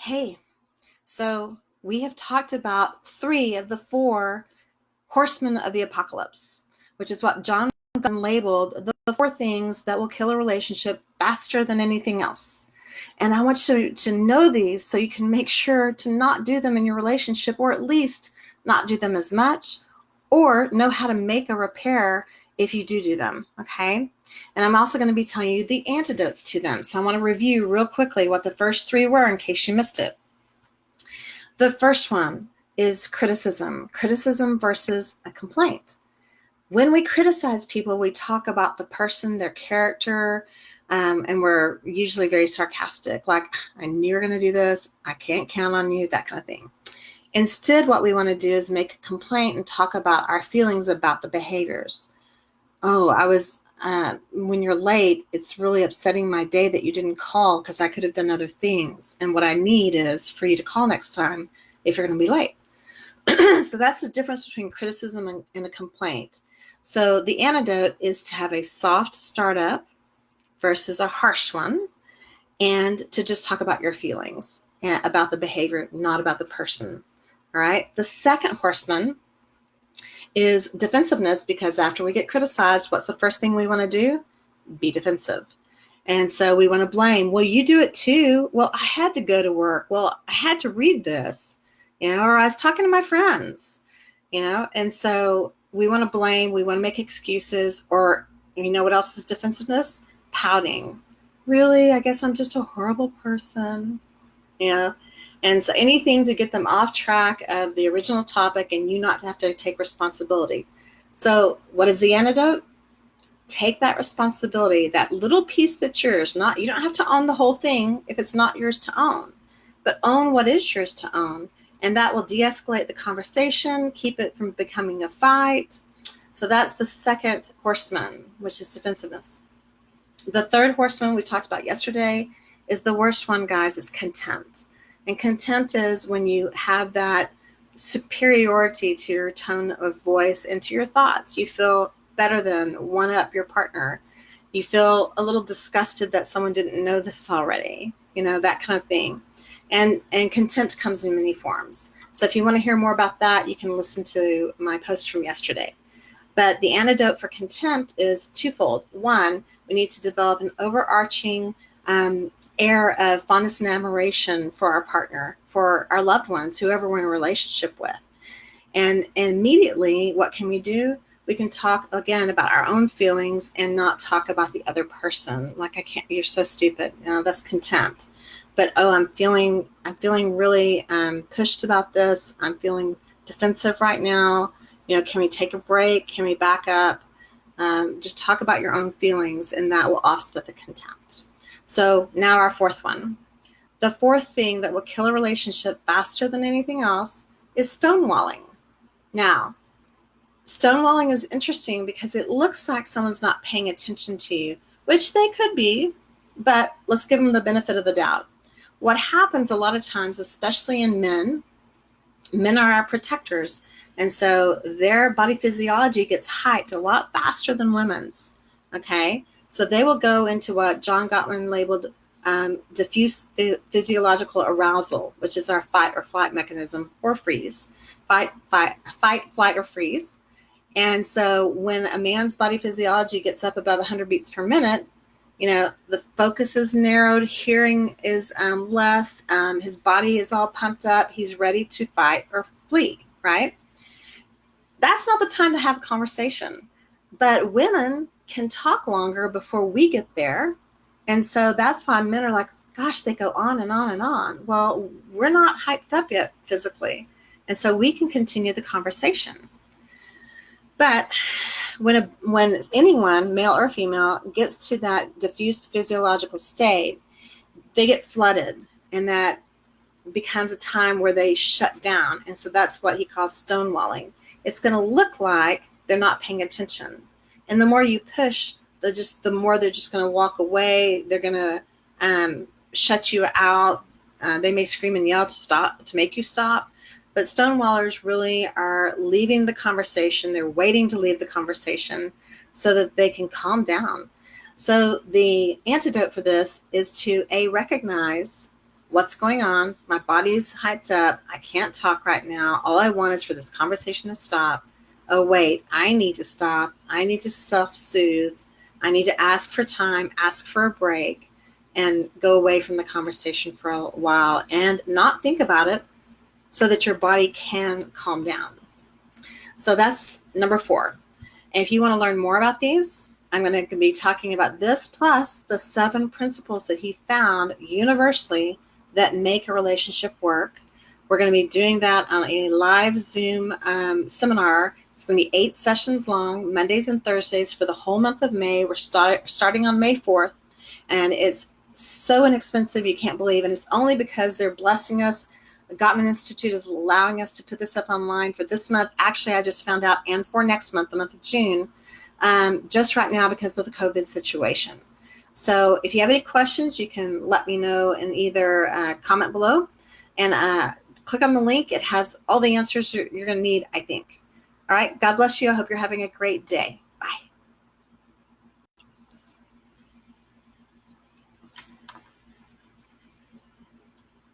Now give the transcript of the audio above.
Hey, so we have talked about 3 of the 4 horsemen of the apocalypse, which is what John labeled the 4 things that will kill a relationship faster than anything else. And I want you to know these so you can make sure to not do them in your relationship, or at least not do them as much, or know how to make a repair if you do them, okay? And I'm also going to be telling you the antidotes to them. So I want to review real quickly what the first 3 were in case you missed it. The first one is criticism versus a complaint. When we criticize people, we talk about the person, their character, and we're usually very sarcastic, like, I knew you were going to do this, I can't count on you, that kind of thing. Instead, what we want to do is make a complaint and talk about our feelings about the behaviors. When you're late, it's really upsetting my day that you didn't call because I could have done other things. And what I need is for you to call next time if you're going to be late. So that's the difference between criticism and a complaint. So the antidote is to have a soft startup versus a harsh one, and to just talk about your feelings, about the behavior, not about the person. All right. The second horseman is defensiveness, because after we get criticized, what's the first thing we want to do? Be defensive. And so we want to blame. Well, you do it too. Well, I had to go to work. Well, I had to read this, or I was talking to my friends, and so we want to blame, we want to make excuses, or what else is defensiveness? Pouting. Really? I guess I'm just a horrible person. And so anything to get them off track of the original topic and you not have to take responsibility. So what is the antidote? Take that responsibility, that little piece that's yours. You don't have to own the whole thing if it's not yours to own, but own what is yours to own. And that will de-escalate the conversation, keep it from becoming a fight. So that's the second horseman, which is defensiveness. The third horseman we talked about yesterday is the worst one, guys. It's contempt. And contempt is when you have that superiority to your tone of voice and to your thoughts. You feel better than one up your partner. You feel a little disgusted that someone didn't know this already, that kind of thing. And contempt comes in many forms. So if you want to hear more about that, you can listen to my post from yesterday. But the antidote for contempt is twofold. One, we need to develop an overarching air of fondness and admiration for our partner, for our loved ones, whoever we're in a relationship with. And immediately, what can we do? We can talk again about our own feelings and not talk about the other person. Like, you're so stupid. That's contempt. But, I'm feeling really pushed about this. I'm feeling defensive right now. Can we take a break? Can we back up? Just talk about your own feelings, and that will offset the contempt. So now our fourth one. The fourth thing that will kill a relationship faster than anything else is stonewalling. Now, stonewalling is interesting because it looks like someone's not paying attention to you, which they could be, but let's give them the benefit of the doubt. What happens a lot of times, especially in men are our protectors. And so their body physiology gets hyped a lot faster than women's, okay? So they will go into what John Gottman labeled diffuse physiological arousal, which is our fight or flight mechanism, or freeze. Fight, flight, or freeze. And so when a man's body physiology gets up above 100 beats per minute, the focus is narrowed, hearing is less, his body is all pumped up, he's ready to fight or flee, right? That's not the time to have a conversation. But women can talk longer before we get there. And so that's why men are like, gosh, they go on and on and on. Well, we're not hyped up yet physically. And so we can continue the conversation. But when anyone, male or female, gets to that diffuse physiological state, they get flooded, and that becomes a time where they shut down. And so that's what he calls stonewalling. It's going to look like they're not paying attention. And the more you push, the more they're just going to walk away. They're going to shut you out. They may scream and yell to make you stop. But stonewallers really are leaving the conversation. They're waiting to leave the conversation so that they can calm down. So the antidote for this is to recognize what's going on. My body's hyped up. I can't talk right now. All I want is for this conversation to stop. Oh, wait, I need to stop. I need to self-soothe. I need to ask for time, ask for a break, and go away from the conversation for a while and not think about it so that your body can calm down. So that's number 4. And if you want to learn more about these, I'm going to be talking about this plus the 7 principles that he found universally that make a relationship work. We're going to be doing that on a live Zoom seminar. It's going to be 8 sessions long, Mondays and Thursdays for the whole month of May. We're starting on May 4th, and it's so inexpensive you can't believe. And it's only because they're blessing us. The Gottman Institute is allowing us to put this up online for this month. Actually, I just found out, and for next month, the month of June, just right now because of the COVID situation. So if you have any questions, you can let me know in either comment below and click on the link. It has all the answers you're going to need, I think. All right. God bless you. I hope you're having a great day. Bye.